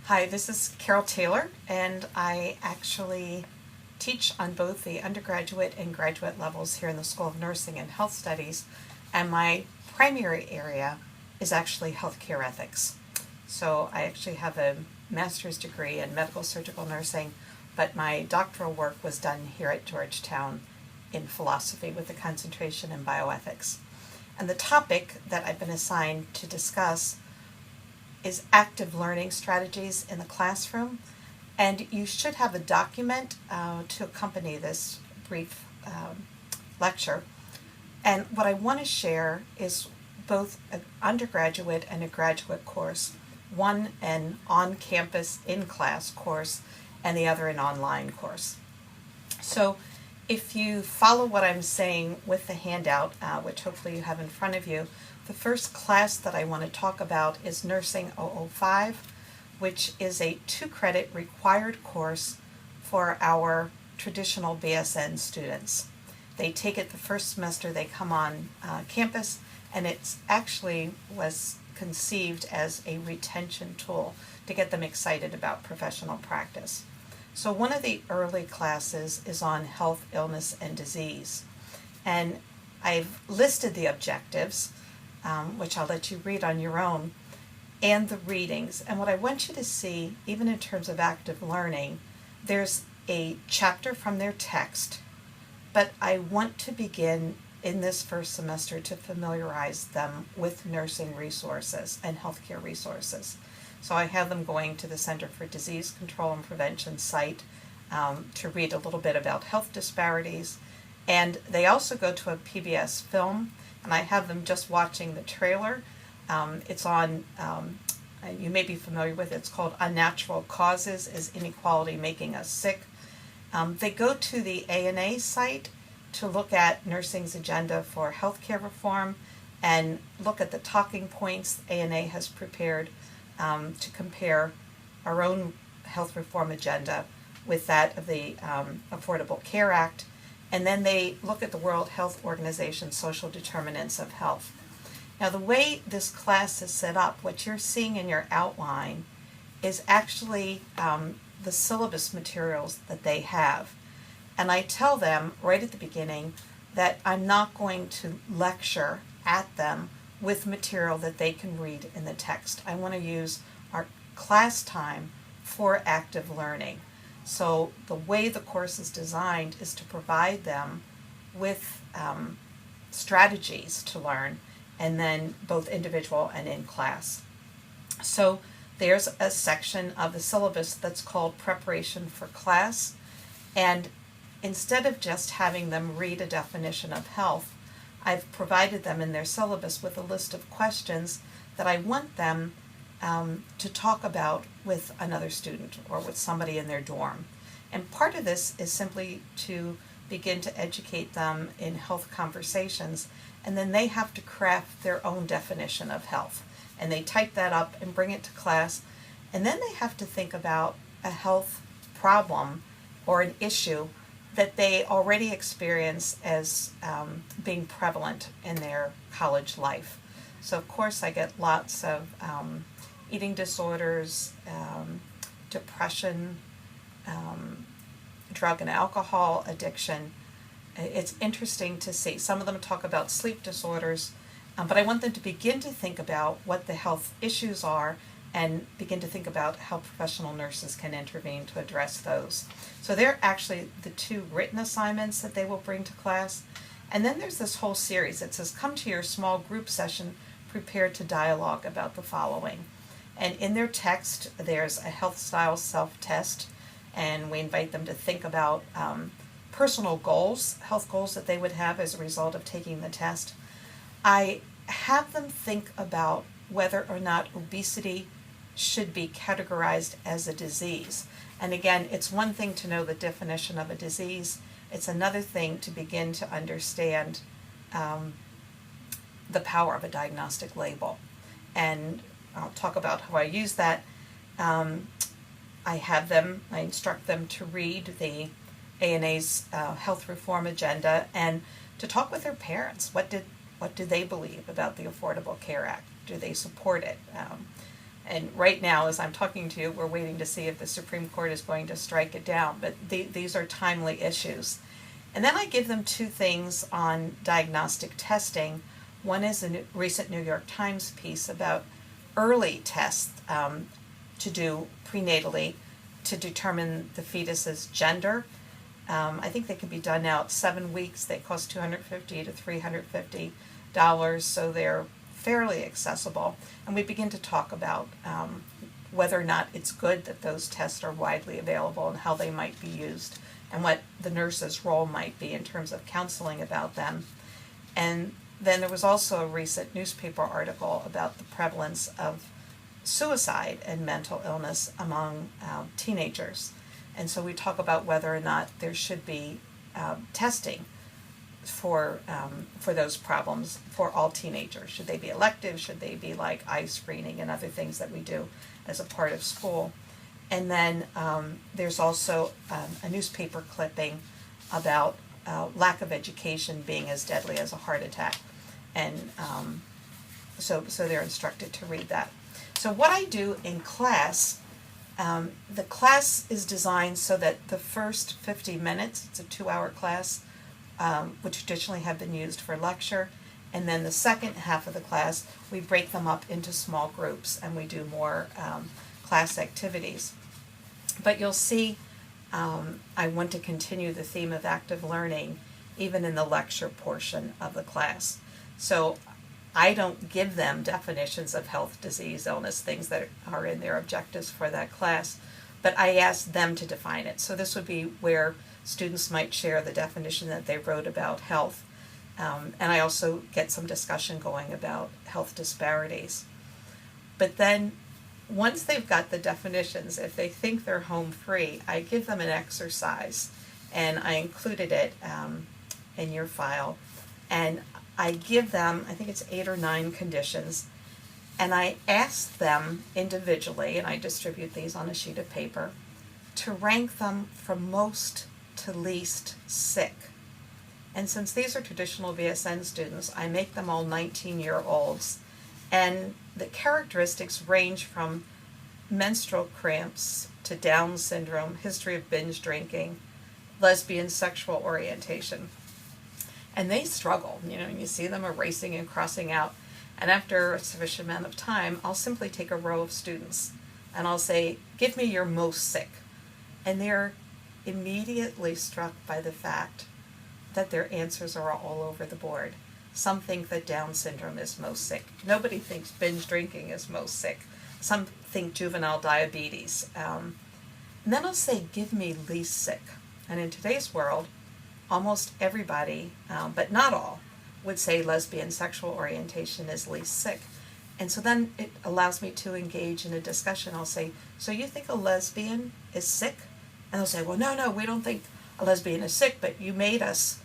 Hi, this is Carol Taylor, and I actually teach on both the undergraduate and graduate levels here in the School of Nursing and Health Studies, and my primary area is actually healthcare ethics. So I actually have a master's degree in medical surgical nursing, but my doctoral work was done here at Georgetown in philosophy with a concentration in bioethics. And the topic that I've been assigned to discuss is active learning strategies in the classroom, and you should have a document to accompany this brief lecture. And what I want to share is both an undergraduate and a graduate course, one an on-campus, in-class course, and the other an online course. So if you follow what I'm saying with the handout, which hopefully you have in front of you, the first class that I want to talk about is Nursing 005, which is a 2-credit required course for our traditional BSN students. They take it the first semester they come on campus, and it actually was conceived as a retention tool to get them excited about professional practice. So one of the early classes is on health, illness, and disease. And I've listed the objectives, which I'll let you read on your own, and the readings. And what I want you to see, even in terms of active learning, there's a chapter from their text, but I want to begin in this first semester to familiarize them with nursing resources and healthcare resources. So I have them going to the Center for Disease Control and Prevention site to read a little bit about health disparities. And they also go to a PBS film, and I have them just watching the trailer. It's on, you may be familiar with it, it's called Unnatural Causes, Is Inequality Making Us Sick? They go to the ANA site to look at nursing's agenda for healthcare reform and look at the talking points ANA has prepared to compare our own health reform agenda with that of the Affordable Care Act. And then they look at the World Health Organization's social determinants of health. Now, the way this class is set up, what you're seeing in your outline is actually the syllabus materials that they have. And I tell them right at the beginning that I'm not going to lecture at them with material that they can read in the text. I want to use our class time for active learning. So the way the course is designed is to provide them with strategies to learn, and then both individual and in class. So there's a section of the syllabus that's called Preparation for Class, and instead of just having them read a definition of health, I've provided them in their syllabus with a list of questions that I want them to talk about with another student or with somebody in their dorm. And part of this is simply to begin to educate them in health conversations, and then they have to craft their own definition of health. And they type that up and bring it to class, and then they have to think about a health problem or an issue that they already experience as being prevalent in their college life. So of course I get lots of eating disorders, depression, drug and alcohol addiction. It's interesting to see. Some of them talk about sleep disorders, but I want them to begin to think about what the health issues are and begin to think about how professional nurses can intervene to address those. So they're actually the 2 written assignments that they will bring to class. And then there's this whole series. It says, come to your small group session prepared to dialogue about the following. And in their text, there's a health style self-test, and we invite them to think about personal goals, health goals that they would have as a result of taking the test. I have them think about whether or not obesity should be categorized as a disease. And again, it's one thing to know the definition of a disease. It's another thing to begin to understand the power of a diagnostic label. And I'll talk about how I use that. I instruct them to read the ANA's health reform agenda and to talk with their parents. What do they believe about the Affordable Care Act? Do they support it? And right now, as I'm talking to you, we're waiting to see if the Supreme Court is going to strike it down. But these are timely issues. And then I give them two things on diagnostic testing. One is a recent New York Times piece about early tests to do prenatally to determine the fetus's gender. I think they can be done now at 7 weeks. They cost $250 to $350, so they're fairly accessible. And we begin to talk about whether or not it's good that those tests are widely available and how they might be used and what the nurse's role might be in terms of counseling about them. And then there was also a recent newspaper article about the prevalence of suicide and mental illness among teenagers. And so we talk about whether or not there should be testing for those problems for all teenagers. Should they be elective? Should they be like eye screening and other things that we do as a part of school? And then there's also a newspaper clipping about lack of education being as deadly as a heart attack. And so they're instructed to read that. So what I do in class, the class is designed so that the first 50 minutes, it's a 2-hour class, would traditionally have been used for lecture. And then the second half of the class, we break them up into small groups and we do more class activities. But you'll see I want to continue the theme of active learning even in the lecture portion of the class. So I don't give them definitions of health, disease, illness, things that are in their objectives for that class, but I ask them to define it. So this would be where students might share the definition that they wrote about health. And I also get some discussion going about health disparities. But then once they've got the definitions, if they think they're home free, I give them an exercise, and I included it in your file. And I give them, I think it's 8 or 9 conditions, and I ask them individually, and I distribute these on a sheet of paper, to rank them from most to least sick. And since these are traditional VSN students, I make them all 19-year-olds. And the characteristics range from menstrual cramps to Down syndrome, history of binge drinking, lesbian sexual orientation. And they struggle, and you see them erasing and crossing out. And after a sufficient amount of time, I'll simply take a row of students and I'll say, give me your most sick. And they're immediately struck by the fact that their answers are all over the board. Some think that Down syndrome is most sick. Nobody thinks binge drinking is most sick. Some think juvenile diabetes. And then I'll say, give me least sick. And in today's world, almost everybody, but not all, would say lesbian sexual orientation is least sick. And so then it allows me to engage in a discussion. I'll say, so you think a lesbian is sick? And they'll say, well, no, we don't think a lesbian is sick, but you made us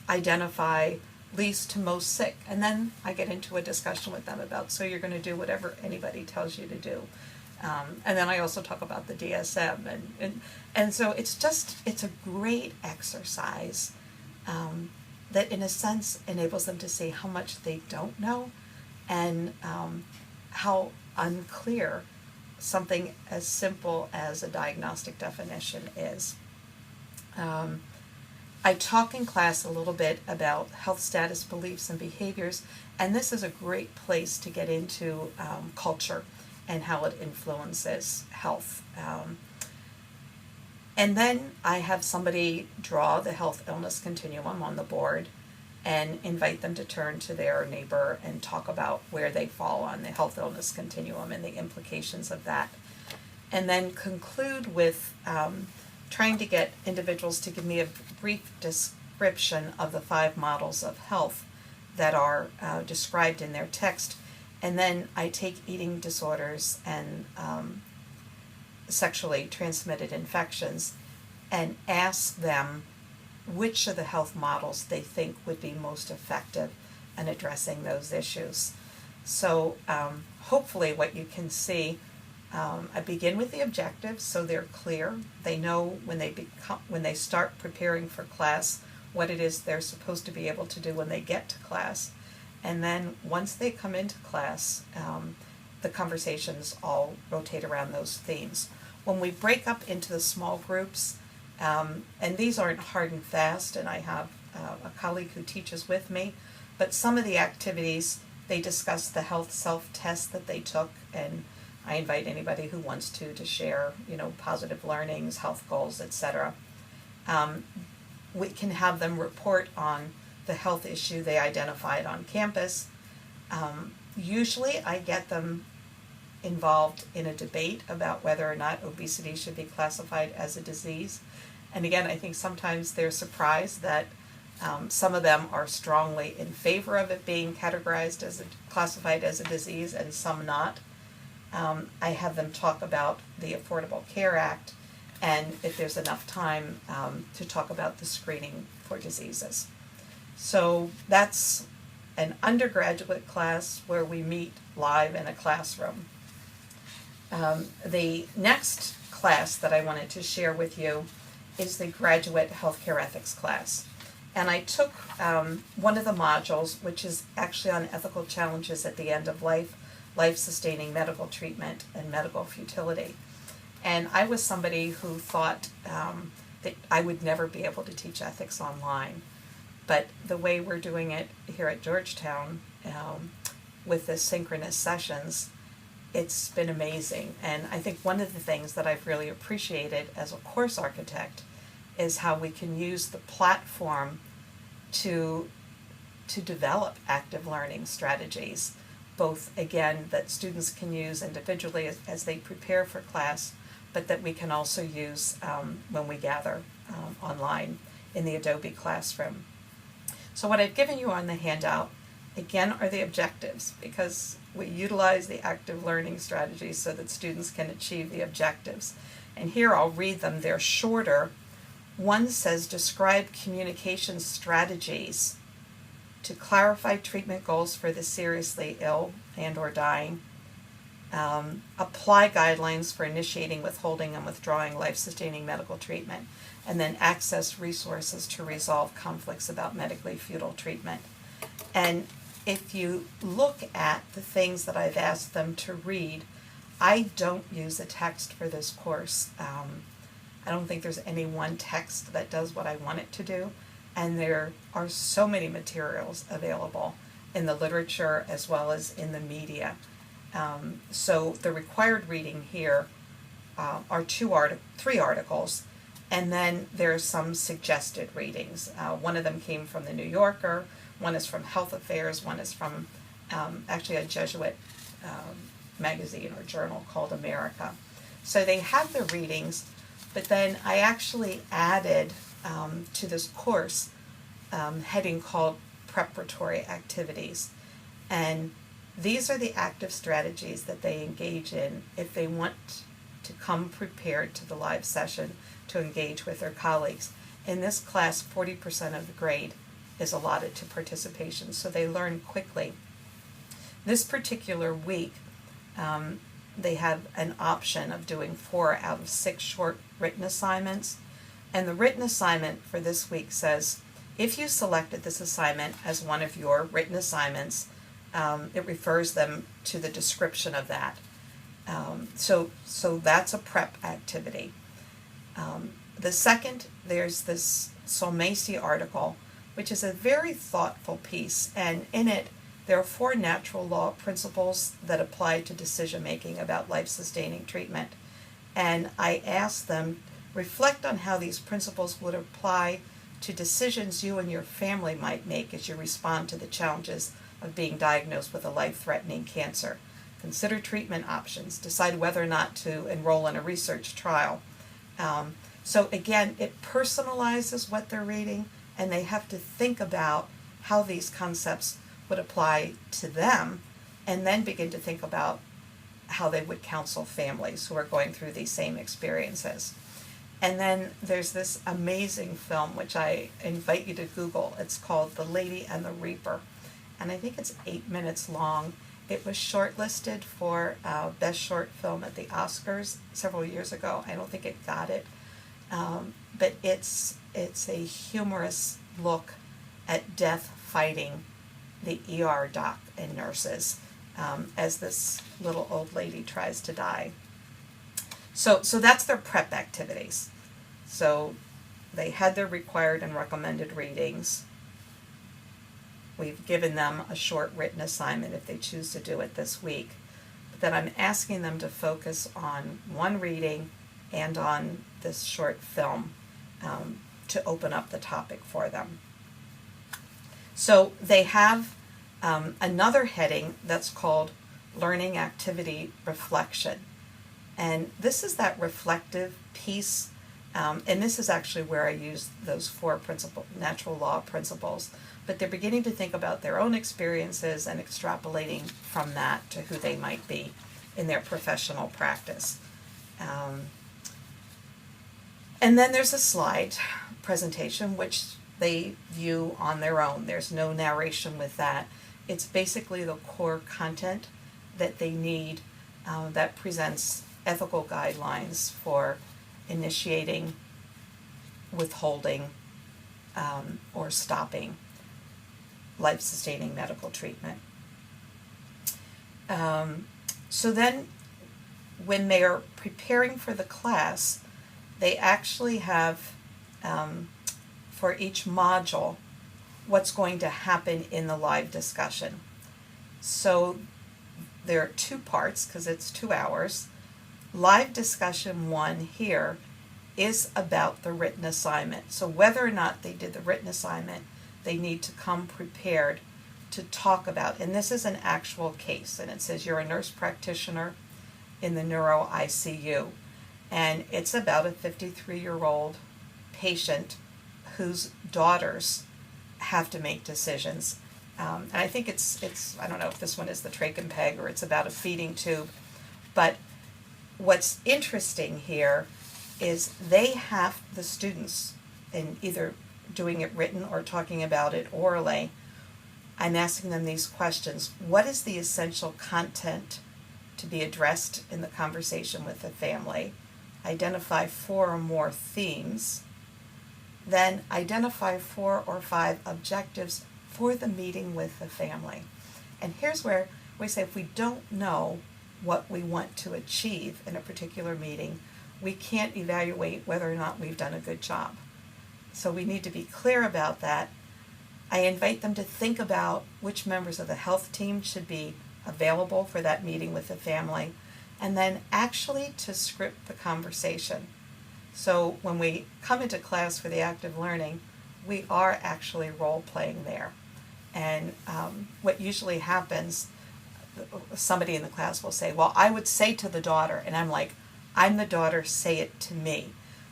identify least to most sick. And then I get into a discussion with them about, so you're going to do whatever anybody tells you to do. And then I also talk about the DSM. And so it's a great exercise that in a sense enables them to see how much they don't know and how unclear something as simple as a diagnostic definition is. I talk in class a little bit about health status, beliefs, and behaviors, and this is a great place to get into culture and how it influences health. And then I have somebody draw the health illness continuum on the board and invite them to turn to their neighbor and talk about where they fall on the health illness continuum and the implications of that. And then conclude with trying to get individuals to give me a brief description of the 5 models of health that are described in their text. And then I take eating disorders and sexually transmitted infections and ask them which of the health models they think would be most effective in addressing those issues. So hopefully what you can see, I begin with the objectives so they're clear. They know when they start preparing for class what it is they're supposed to be able to do when they get to class. And then once they come into class, the conversations all rotate around those themes. When we break up into the small groups, and these aren't hard and fast, and I have a colleague who teaches with me, but some of the activities, they discuss the health self-test that they took, and I invite anybody who wants to share, positive learnings, health goals, etc. We can have them report on the health issue they identified on campus. Usually I get them involved in a debate about whether or not obesity should be classified as a disease. And again, I think sometimes they're surprised that some of them are strongly in favor of it being categorized classified as a disease, and some not. I have them talk about the Affordable Care Act, and if there's enough time, to talk about the screening for diseases. So that's an undergraduate class where we meet live in a classroom. The next class that I wanted to share with you is the graduate healthcare ethics class. And I took one of the modules, which is actually on ethical challenges at the end of life, life-sustaining medical treatment, and medical futility. And I was somebody who thought that I would never be able to teach ethics online. But the way we're doing it here at Georgetown with the synchronous sessions, it's been amazing. And I think one of the things that I've really appreciated as a course architect is how we can use the platform to develop active learning strategies, both, again, that students can use individually as they prepare for class, but that we can also use when we gather online in the Adobe Classroom. So what I've given you on the handout, again, are the objectives, because we utilize the active learning strategies so that students can achieve the objectives. And here I'll read them. They're shorter. One says, describe communication strategies to clarify treatment goals for the seriously ill and or dying. Apply guidelines for initiating, withholding, and withdrawing life-sustaining medical treatment, and then access resources to resolve conflicts about medically futile treatment. And if you look at the things that I've asked them to read, I don't use a text for this course. I don't think there's any one text that does what I want it to do, and there are so many materials available in the literature as well as in the media. So the required reading here are three articles, and then there's some suggested readings. One of them came from the New Yorker, one is from Health Affairs, one is from actually a Jesuit magazine or journal called America. So they have the readings, but then I actually added to this course heading called preparatory activities. And these are the active strategies that they engage in if they want to come prepared to the live session to engage with their colleagues. In this class, 40% of the grade is allotted to participation, so they learn quickly. This particular week, they have an option of doing 4 out of 6 short written assignments. And the written assignment for this week says, if you selected this assignment as one of your written assignments, it refers them to the description of that. So that's a prep activity. The second, there's this Solmacy article, which is a very thoughtful piece, and in it there are 4 natural law principles that apply to decision making about life-sustaining treatment. And I asked them, reflect on how these principles would apply to decisions you and your family might make as you respond to the challenges of being diagnosed with a life-threatening cancer. Consider treatment options. Decide whether or not to enroll in a research trial. So again, it personalizes what they're reading, and they have to think about how these concepts would apply to them, and then begin to think about how they would counsel families who are going through these same experiences. And then there's this amazing film, which I invite you to Google. It's called The Lady and the Reaper, and I think it's 8 minutes long. It was shortlisted for Best Short Film at the Oscars several years ago. I don't think it got it, but it's a humorous look at death fighting the ER doc and nurses, as this little old lady tries to die. So that's their prep activities. So they had their required and recommended readings. We've given them a short written assignment if they choose to do it this week. But then I'm asking them to focus on one reading and on this short film to open up the topic for them. So they have another heading that's called Learning Activity Reflection. And this is that reflective piece, and this is actually where I use those 4 natural law principles. But they're beginning to think about their own experiences and extrapolating from that to who they might be in their professional practice. And then there's a slide presentation, which they view on their own. There's no narration with that. It's basically the core content that they need that presents ethical guidelines for initiating, withholding, or stopping life-sustaining medical treatment. So then when they are preparing for the class, they actually have, for each module, what's going to happen in the live discussion. So there are 2 parts, because it's 2 hours. Live discussion 1 here is about the written assignment. So whether or not they did the written assignment, they need to come prepared to talk about, and this is an actual case, and it says you're a nurse practitioner in the neuro ICU, and it's about a 53-year-old patient whose daughters have to make decisions. And I think it's I don't know if this one is the trach and peg or it's about a feeding tube, but what's interesting here is they have the students, in either doing it written or talking about it orally, I'm asking them these questions. What is the essential content to be addressed in the conversation with the family? Identify 4 or more themes. Then identify 4 or 5 objectives for the meeting with the family. And here's where we say if we don't know what we want to achieve in a particular meeting, we can't evaluate whether or not we've done a good job. So we need to be clear about that. I invite them to think about which members of the health team should be available for that meeting with the family, and then actually to script the conversation. So when we come into class for the active learning, we are actually role-playing there. And what usually happens, somebody in the class will say, well, I would say to the daughter, and I'm like, I'm the daughter, say it to me.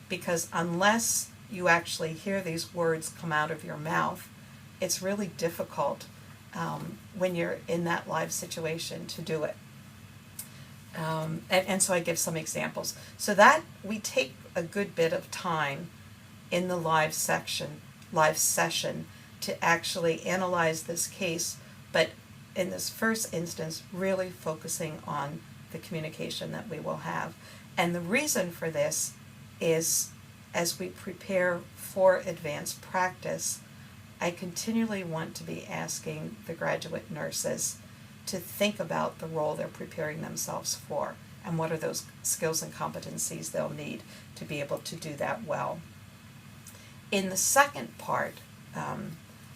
Because unless you actually hear these words come out of your mouth, it's really difficult when you're in that live situation to do it. And so I give some examples. So that we take a good bit of time in the live session to actually analyze this case, but in this first instance, really focusing on the communication that we will have. And the reason for this is, as we prepare for advanced practice, I continually want to be asking the graduate nurses to think about the role they're preparing themselves for and what are those skills and competencies they'll need to be able to do that well. In the second part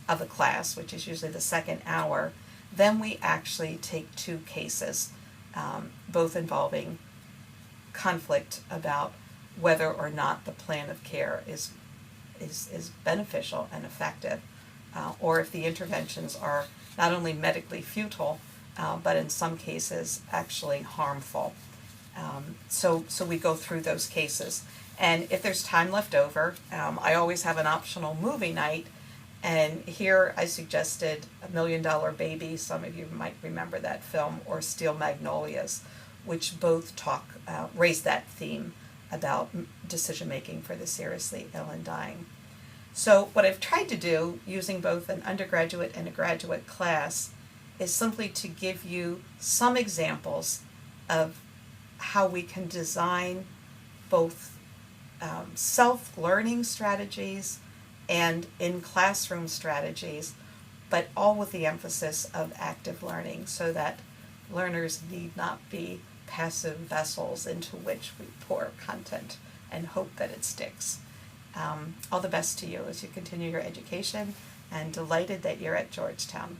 of the class, which is usually the second hour, then we actually take 2 cases, both involving conflict about whether or not the plan of care is beneficial and effective, or if the interventions are not only medically futile, but in some cases actually harmful. So we go through those cases. And if there's time left over, I always have an optional movie night. And here I suggested $1 Million Baby, some of you might remember that film, or Steel Magnolias, which both raise that theme about decision making for the seriously ill and dying. So what I've tried to do, using both an undergraduate and a graduate class, is simply to give you some examples of how we can design both self-learning strategies and in-classroom strategies, but all with the emphasis of active learning, so that learners need not be passive vessels into which we pour content and hope that it sticks. All the best to you as you continue your education, and delighted that you're at Georgetown.